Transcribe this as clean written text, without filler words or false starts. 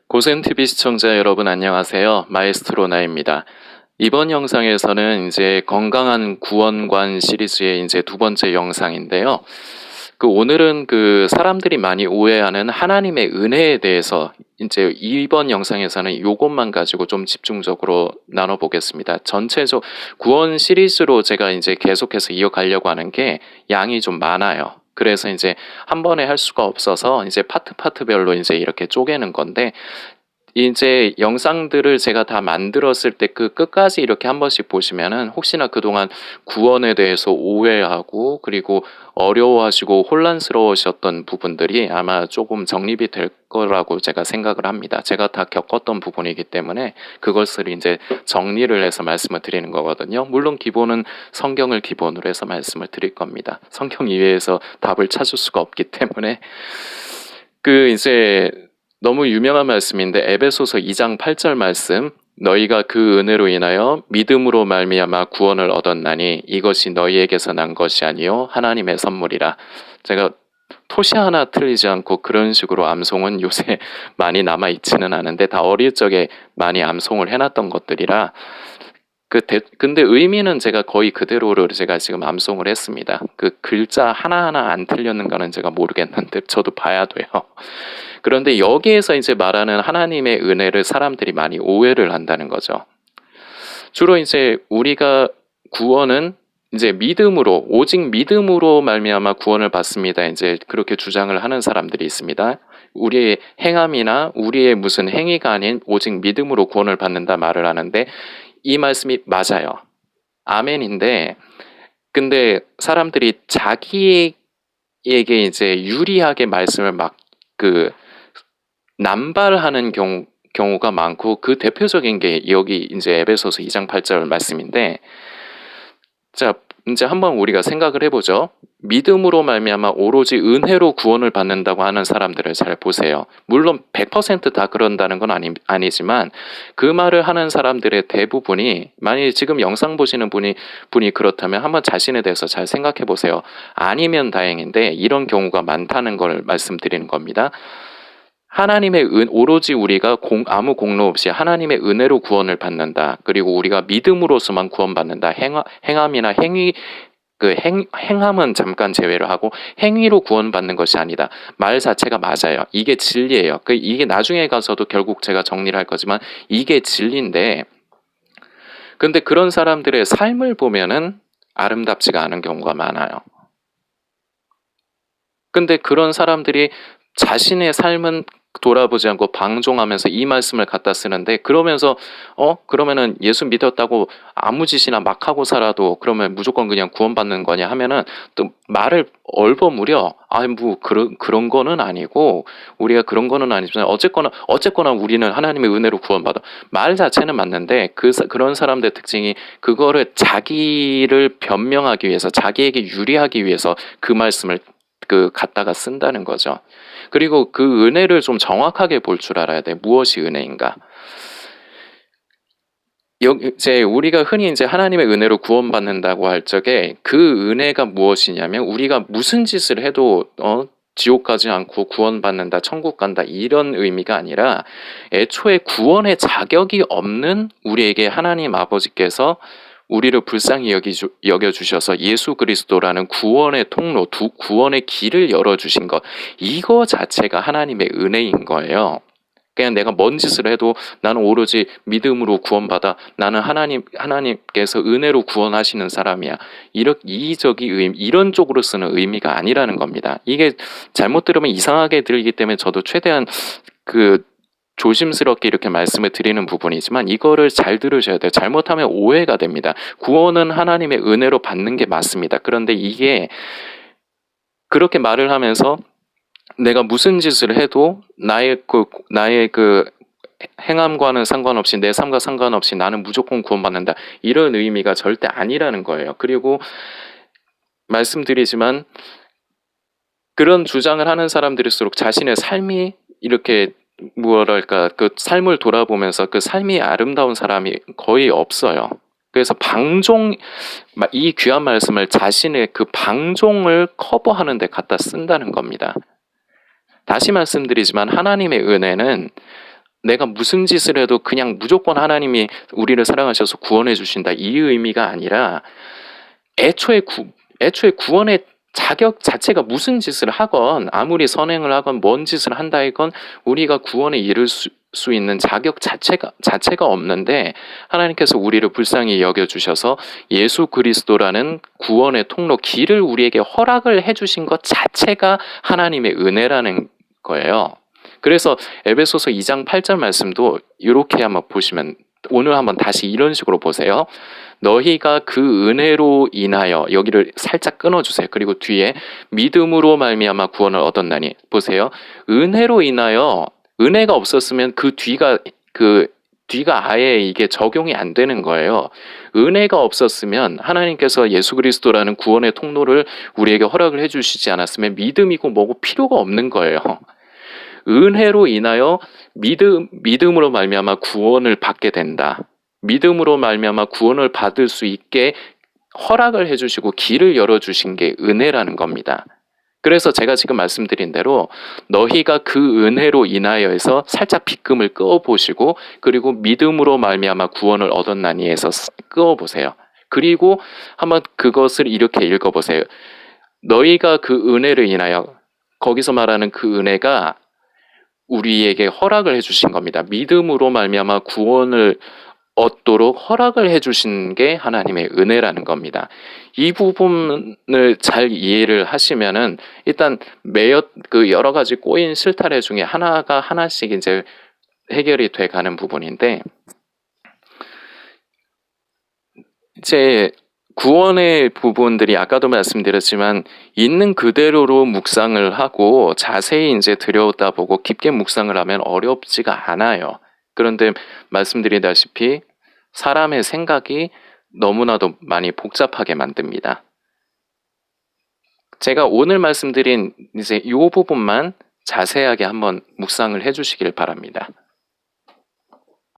고센TV 시청자 여러분 안녕하세요. 마에스트로 나입니다. 이번 영상에서는 이제 건강한 구원관 시리즈의 이제 두 번째 영상인데요. 오늘은 사람들이 많이 오해하는 하나님의 은혜에 대해서 이제 이번 영상에서는 요것만 가지고 좀 집중적으로 나눠보겠습니다. 전체적 구원 시리즈로 제가 이제 계속해서 이어가려고 하는 게 양이 좀 많아요. 그래서 이제 한 번에 할 수가 없어서 이제 파트별로 이제 이렇게 쪼개는 건데, 이제 영상들을 제가 다 만들었을 때 그 끝까지 이렇게 한 번씩 보시면은 혹시나 그동안 구원에 대해서 오해하고 그리고 어려워하시고 혼란스러우셨던 부분들이 아마 조금 정립이 될 거라고 제가 생각을 합니다. 제가 다 겪었던 부분이기 때문에 그것을 이제 정리를 해서 말씀을 드리는 거거든요. 물론 기본은 성경을 기본으로 해서 말씀을 드릴 겁니다. 성경 이외에서 답을 찾을 수가 없기 때문에 이제 너무 유명한 말씀인데, 에베소서 2장 8절 말씀, 너희가 그 은혜로 인하여 믿음으로 말미암아 구원을 얻었나니 이것이 너희에게서 난 것이 아니요 하나님의 선물이라. 제가 토시 하나 틀리지 않고 그런 식으로 암송은 요새 많이 남아 있지는 않은데 다 어릴 적에 많이 암송을 해놨던 것들이라, 근데 의미는 제가 거의 그대로를 제가 지금 암송을 했습니다. 그 글자 하나하나 안 틀렸는가는 제가 모르겠는데 저도 봐야 돼요. 그런데 여기에서 이제 말하는 하나님의 은혜를 사람들이 많이 오해를 한다는 거죠. 주로 이제 우리가 구원은 이제 믿음으로, 오직 믿음으로 말미암아 구원을 받습니다. 이제 그렇게 주장을 하는 사람들이 있습니다. 우리의 행함이나 우리의 무슨 행위가 아닌 오직 믿음으로 구원을 받는다 말을 하는데, 이 말씀이 맞아요. 아멘인데, 근데 사람들이 자기에게 이제 유리하게 말씀을 막 남발하는 경우가 많고, 그 대표적인 게 여기 이제 에베소서 2장 8절 말씀인데, 자, 이제 한번 우리가 생각을 해보죠. 믿음으로 말미암아 오로지 은혜로 구원을 받는다고 하는 사람들을 잘 보세요. 물론 100%다 그런다는 건 아니지만 그 말을 하는 사람들의 대부분이, 만약에 지금 영상 보시는 분이 그렇다면 한번 자신에 대해서 잘 생각해 보세요. 아니면 다행인데 이런 경우가 많다는 걸 말씀드리는 겁니다. 하나님의 오로지 우리가 아무 공로 없이 하나님의 은혜로 구원을 받는다. 그리고 우리가 믿음으로서만 구원받는다. 행함이나 행위, 행함은 잠깐 제외를 하고 행위로 구원받는 것이 아니다. 말 자체가 맞아요. 이게 진리예요. 이게 나중에 가서도 결국 제가 정리를 할 거지만 이게 진리인데, 근데 그런 사람들의 삶을 보면은 아름답지가 않은 경우가 많아요. 근데 그런 사람들이 자신의 삶은 돌아보지 않고 방종하면서 이 말씀을 갖다 쓰는데, 그러면서 그러면은 예수 믿었다고 아무 짓이나 막 하고 살아도 그러면 무조건 그냥 구원받는 거냐 하면은 또 말을 얼버무려. 뭐 그런 거는 아니고, 우리가 그런 거는 아니지만 어쨌거나 우리는 하나님의 은혜로 구원받아. 말 자체는 맞는데 그런 사람들의 특징이 그거를 자기를 변명하기 위해서, 자기에게 유리하기 위해서 그 말씀을 갖다가 쓴다는 거죠. 그리고 그 은혜를 좀 정확하게 볼 줄 알아야 돼. 무엇이 은혜인가? 이제 우리가 흔히 이제 하나님의 은혜로 구원받는다고 할 적에 그 은혜가 무엇이냐면, 우리가 무슨 짓을 해도 지옥 가지 않고 구원받는다, 천국 간다, 이런 의미가 아니라, 애초에 구원의 자격이 없는 우리에게 하나님 아버지께서 우리를 불쌍히 여겨주셔서 예수 그리스도라는 구원의 통로, 구원의 길을 열어주신 것, 이거 자체가 하나님의 은혜인 거예요. 그냥 내가 뭔 짓을 해도 나는 오로지 믿음으로 구원받아, 나는 하나님께서 은혜로 구원하시는 사람이야, 이런 쪽으로 쓰는 의미가 아니라는 겁니다. 이게 잘못 들으면 이상하게 들리기 때문에 저도 최대한 조심스럽게 이렇게 말씀을 드리는 부분이지만, 이거를 잘 들으셔야 돼요. 잘못하면 오해가 됩니다. 구원은 하나님의 은혜로 받는 게 맞습니다. 그런데 이게 그렇게 말을 하면서 내가 무슨 짓을 해도 나의 행함과는 상관없이, 내 삶과 상관없이 나는 무조건 구원받는다, 이런 의미가 절대 아니라는 거예요. 그리고 말씀드리지만 그런 주장을 하는 사람들일수록 자신의 삶이 이렇게 그 삶을 돌아보면서 그 삶이 아름다운 사람이 거의 없어요. 그래서 이 귀한 말씀을 자신의 그 방종을 커버하는 데 갖다 쓴다는 겁니다. 다시 말씀드리지만 하나님의 은혜는 내가 무슨 짓을 해도 그냥 무조건 하나님이 우리를 사랑하셔서 구원해 주신다 이 의미가 아니라 애초에 구원의 자격 자체가 무슨 짓을 하건 아무리 선행을 하건 뭔 짓을 한다 이건 우리가 구원에 이를 수 있는 자격 자체가 없는데 하나님께서 우리를 불쌍히 여겨주셔서 예수 그리스도라는 구원의 통로 길을 우리에게 허락을 해주신 것 자체가 하나님의 은혜라는 거예요. 그래서 에베소서 2장 8절 말씀도 이렇게 한번 보시면 오늘 한번 다시 이런 식으로 보세요. 너희가 그 은혜로 인하여 여기를 살짝 끊어주세요. 그리고 뒤에 믿음으로 말미암아 구원을 얻었나니 보세요. 은혜로 인하여 은혜가 없었으면 그 뒤가 아예 이게 적용이 안 되는 거예요. 은혜가 없었으면 하나님께서 예수 그리스도라는 구원의 통로를 우리에게 허락을 해주시지 않았으면 믿음이고 뭐고 필요가 없는 거예요. 은혜로 인하여 믿음으로 말미암아 구원을 받게 된다. 믿음으로 말미암아 구원을 받을 수 있게 허락을 해주시고 길을 열어주신 게 은혜라는 겁니다. 그래서 제가 지금 말씀드린 대로 너희가 그 은혜로 인하여서 살짝 빗금을 끄어보시고 그리고 믿음으로 말미암아 구원을 얻었나니에서 끄어보세요. 그리고 한번 그것을 이렇게 읽어보세요. 너희가 그 은혜를 인하여 거기서 말하는 그 은혜가 우리에게 허락을 해주신 겁니다. 믿음으로 말미암아 구원을 얻도록 허락을 해주신 게 하나님의 은혜라는 겁니다. 이 부분을 잘 이해를 하시면은 일단 그 여러 가지 꼬인 실타래 중에 하나가 하나씩 이제 해결이 돼 가는 부분인데 이제 구원의 부분들이 아까도 말씀드렸지만 있는 그대로로 묵상을 하고 자세히 이제 들여다보고 깊게 묵상을 하면 어렵지가 않아요. 그런데 말씀드리다시피 사람의 생각이 너무나도 많이 복잡하게 만듭니다. 제가 오늘 말씀드린 이제 이 부분만 자세하게 한번 묵상을 해주시길 바랍니다.